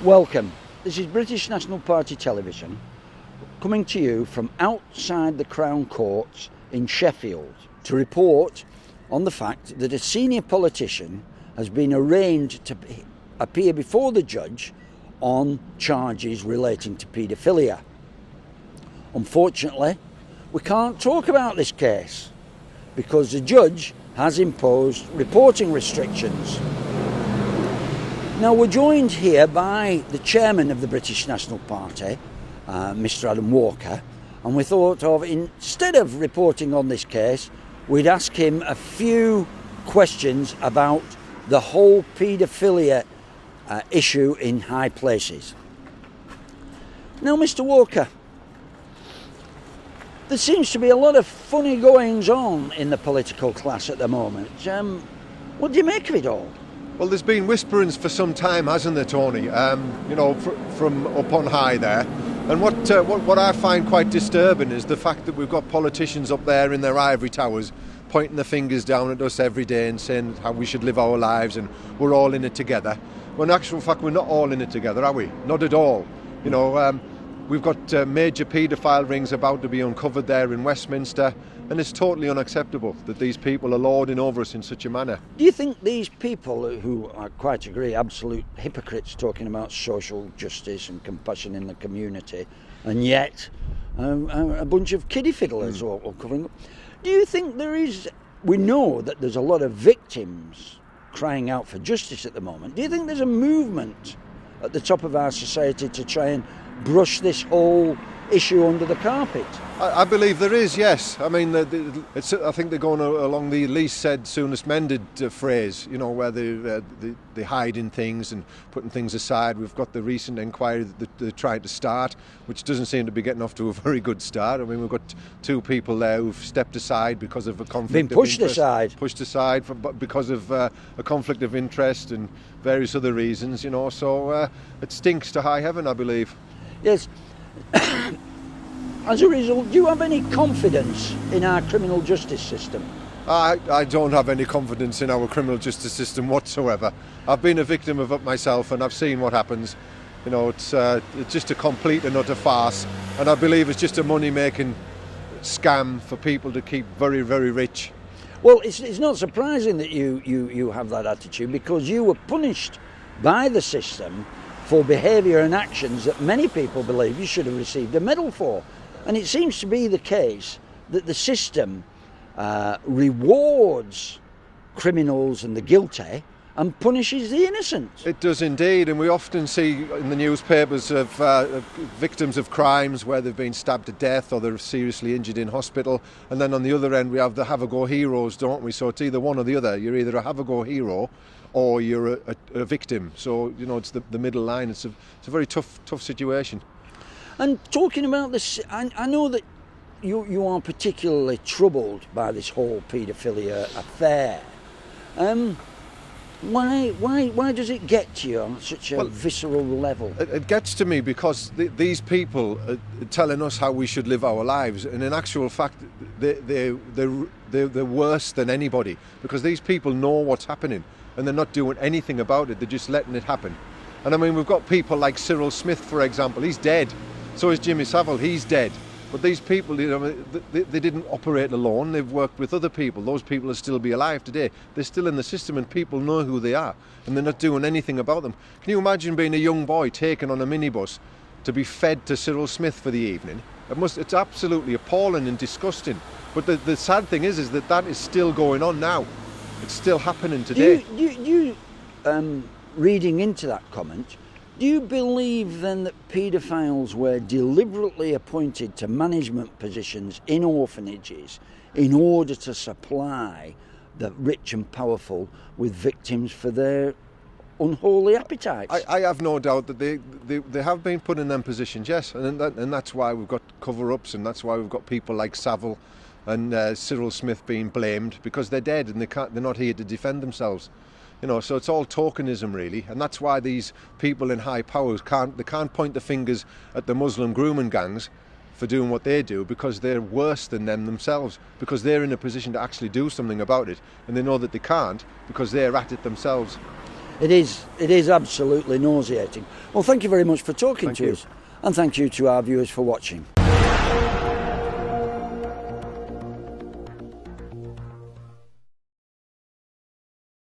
Welcome. This is British National Party Television, coming to you from outside the Crown Courts in Sheffield to report on the fact that a senior politician has been arraigned to appear before the judge on charges relating to paedophilia. Unfortunately, we can't talk about this case because the judge has imposed reporting restrictions. Now, we're joined here by the chairman of the British National Party, Mr. Adam Walker, and we thought of, instead of reporting on this case, we'd ask him a few questions about the whole paedophilia issue in high places. Now, Mr. Walker, there seems to be a lot of funny goings on in the political class at the moment. What do you make of it all? Well, there's been whisperings for some time, hasn't there, Tony? From up on high there. And what I find quite disturbing is the fact that we've got politicians up there in their ivory towers pointing their fingers down at us every day and saying how we should live our lives and we're all in it together. When in actual fact, we're not all in it together, are we? Not at all. We've got major paedophile rings about to be uncovered there in Westminster, and it's totally unacceptable that these people are lording over us in such a manner. Do you think these people, who I quite agree, absolute hypocrites talking about social justice and compassion in the community, and yet a bunch of kiddie fiddlers all covering up, do you think we know that there's a lot of victims crying out for justice at the moment. Do you think there's a movement at the top of our society to try and brush this whole issue under the carpet? I believe there is, yes. I mean, I think they're going along the least said, soonest mended phrase, where they hide in things and putting things aside. We've got the recent inquiry that they're trying to start, which doesn't seem to be getting off to a very good start. I mean, we've got two people there who've stepped aside because of a conflict of interest. Pushed aside because of a conflict of interest and various other reasons, so it stinks to high heaven, I believe. Yes. As a result, do you have any confidence in our criminal justice system? I don't have any confidence in our criminal justice system whatsoever. I've been a victim of it myself and I've seen what happens. It's just a complete and utter farce, and I believe it's just a money-making scam for people to keep very, very rich. Well, it's not surprising that you have that attitude, because you were punished by the system for behaviour and actions that many people believe you should have received a medal for. And it seems to be the case that the system rewards criminals and the guilty and punishes the innocent. It does indeed, and we often see in the newspapers of victims of crimes where they've been stabbed to death or they're seriously injured in hospital, and then on the other end we have the have-a-go heroes, don't we? So it's either one or the other. You're either a have-a-go hero or you're a victim. So, it's the middle line. It's a very tough situation. And talking about this, I know that you are particularly troubled by this whole paedophilia affair. Why does it get to you on such a visceral level? It gets to me because these people are telling us how we should live our lives, and in actual fact, they're worse than anybody, because these people know what's happening and they're not doing anything about it. They're just letting it happen. And I mean, we've got people like Cyril Smith, for example. He's dead. So is Jimmy Savile. He's dead. But these people, they didn't operate alone. They've worked with other people. Those people will still be alive today. They're still in the system and people know who they are, and they're not doing anything about them. Can you imagine being a young boy taken on a minibus to be fed to Cyril Smith for the evening? It's absolutely appalling and disgusting. But the sad thing is that is still going on now. It's still happening today. Reading into that comment, do you believe then that paedophiles were deliberately appointed to management positions in orphanages in order to supply the rich and powerful with victims for their unholy appetites? I have no doubt that they have been put in them positions, yes, and that's why we've got cover-ups, and that's why we've got people like Savile and Cyril Smith being blamed, because they're dead and they're not here to defend themselves. So it's all tokenism, really, and that's why these people in high powers can't point the fingers at the Muslim grooming gangs for doing what they do, because they're worse than them themselves, because they're in a position to actually do something about it, and they know that they can't because they're at it themselves. It is absolutely nauseating. Well, thank you very much for talking to us, and thank you to our viewers for watching.